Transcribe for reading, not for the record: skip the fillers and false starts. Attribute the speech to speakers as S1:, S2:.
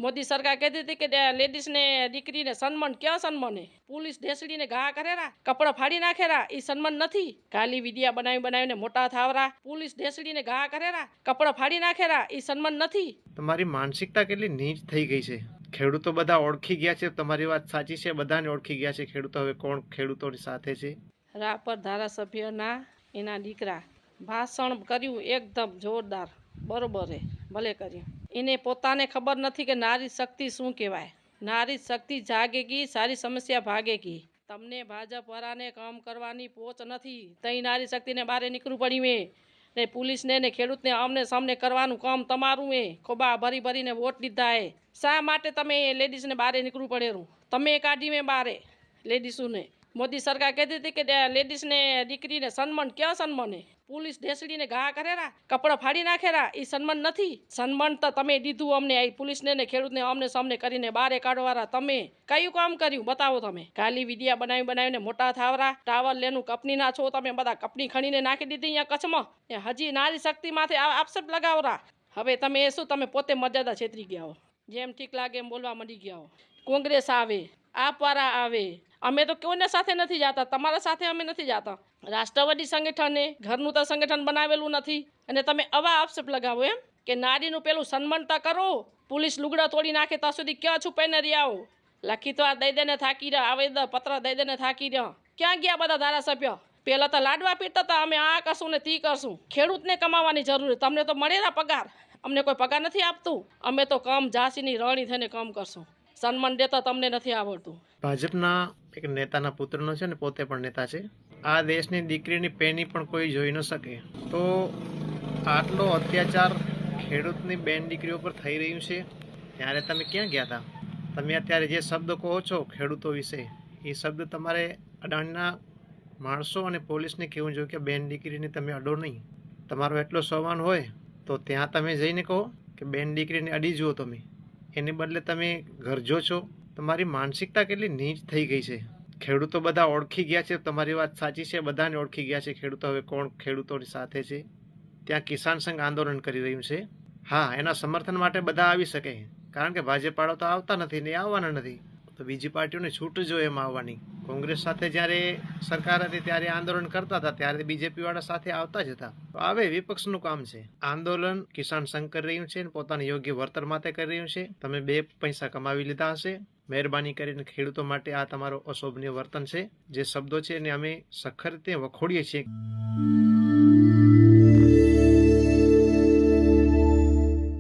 S1: मोदी सरकार कहती थी कि लेडीज ने दीकरी ने सन्मान क्या सन्मान है पुलिस ढेसड़ी ने घा करेरा कपड़ा फाड़ी नाखेरा ई सन्मान नहीं खाली विडिया बनावी मोटा थावरा पुलिस ढेसड़ी ने घा करेरा कपड़ा फाड़ी नाखेरा ई सन्मान नहीं।
S2: તમારી માનસિકતા કેટલી નીચ થઈ ગઈ છે। ખેડૂતો બધા ઓળખી ગયા છે, તમારી વાત સાચી છે, બધાને ઓળખી ગયા છે ખેડૂતો। હવે કોણ ખેડૂતોની સાથે છે?
S1: રાપર ધારાસભ્યના એના દીકરા ભાષણ કર્યું એકદમ જોરદાર બરોબર હે ભલે કર્યું એને પોતાને ખબર નથી કે નારી શક્તિ શું કહેવાય। નારી શક્તિ જાગેગી સારી સમસ્યા ભાગેગી। તમને ભાજપ વાળાને કામ કરવાની પોચ નથી તઈ નારી શક્તિને બહાર નીકળવું પડ્યું હે ને પોલીસને ને ખેડૂતને આમને સામને કરવાનું કામ તમારું હે। ખોબા ભરી ભરીને વોટ લીધા હે શા માટે તમે લેડીઝને બહાર નીકળવું પડેલું તમે કાઢી મેં બહાર લેડીઝોને। मोदी सरकार कहती थी कि लेडीज ने दीकरी ने सन्मान क्या सन्मान है पुलिस ढेसड़ी ने घा करेरा कपड़ा फाड़ी नाखेरा ई सन्मान नहीं। सन्मान तो तमे दीधुं अमने आई पुलिस ने खेडूत ने आमने सामने करीने बारे काढवारा तमे कयुं काम कर्युं बतावो। तमे खाली विडिया बनावीने मोटा थावरा टावर लेनु कंपनी ना छो तमे बधा कंपनी खणीने नाखी दीधी अहींया कच्छमां हजी नारी शक्ति माथे आक्षेप लगावरा। हवे तमे शुं तमे पोते मर्यादा छेतरी गया हो जेम ठीक लागे एम बोलवा मंडी गया हो। कांग्रेस आवे आपवारा आवे अमे तो कोईने साथे नथी जाता तमारा साथे अमे नथी जाता। राष्ट्रवादी संगठने घरनुं तो संगठन बनावेलुं नथी अने तमे आवा आक्षेप लगावो एम के नारीनुं पेलुं सन्मान तो करो पुलिस लुगड़ा तोड़ी नाखे ત્યાં સુધી ક્યાં છુપાઈને રહ્યા हो લખી તો આ દઈ દઈને થાકી રહ્યા આવેદન પત્ર દઈ દઈને થાકી રહ્યા ક્યાં ગયા બધા ધારાસભ્ય પહેલા તો લાડવા પીતા હતા અમે આ કરશું ને તી કરશું। ખેડૂતને કમાવાની જરૂર તમને તો મળેલા પગાર અમને કોઈ પગાર નથી આપતું અમે તો કામ ઝાંસીની રાણી થઈને કામ કરશું સન્માન દેતા તમને નથી આવડતું।
S2: ભાજપના એક નેતાના પુત્રનો છે ને પોતે પણ નેતા છે આ દેશની દીકરીની પેની પણ કોઈ જોઈ ન શકે તો આટલો અત્યાચાર ખેડૂતની બેન દીકરીઓ પર થઈ રહ્યું છે ત્યારે તમે ક્યાં ગયા હતા? તમે અત્યારે જે શબ્દ કહો છો ખેડૂતો વિશે એ શબ્દ તમારે અડાણીના માણસો અને પોલીસને કહેવું જોઈએ કે બેન દીકરીને તમે અડો નહીં। તમારો એટલો સવાન હોય તો ત્યાં તમે જઈને કહો કે બેન દીકરીને અડી જુઓ તમે એને બદલે તમે ગરજો છો। તમારી માનસિકતા કેટલી નીચ થઈ ગઈ છે। ખેડૂતો બધા ઓળખી ગયા છે, તમારી વાત સાચી છે, બધાને ઓળખી ગયા છે ખેડૂતો। હવે કોણ ખેડૂતોની સાથે છે? ત્યાં કિસાન સંઘ આંદોલન કરી રહ્યું છે। હા એના સમર્થન માટે બધા આવી શકે કારણ કે ભાજપવાળો તો આવતા નથી ને આવવાના નથી તો બીજી પાર્ટીઓને છૂટ જો એમ આવવાની। કોંગ્રેસ સાથે જ્યારે સરકાર હતી ત્યારે આંદોલન કરતા હતા ત્યારે બીજેપી વાળા સાથે આવતા જ હતા તો આવે વિપક્ષનું કામ છે। આંદોલન કિસાન સંઘ કરી રહ્યું છે પોતાનું યોગ્ય વળતર માટે કરી રહ્યું છે। તમે 2 પૈસા કમાવી લીધા હશે મહેરબાની કરીને ખેડૂતો માટે આ તમારો અશોભનીય વર્તન છે। જે શબ્દો છે એને અમે સખત રીતે વખોડીએ છીએ।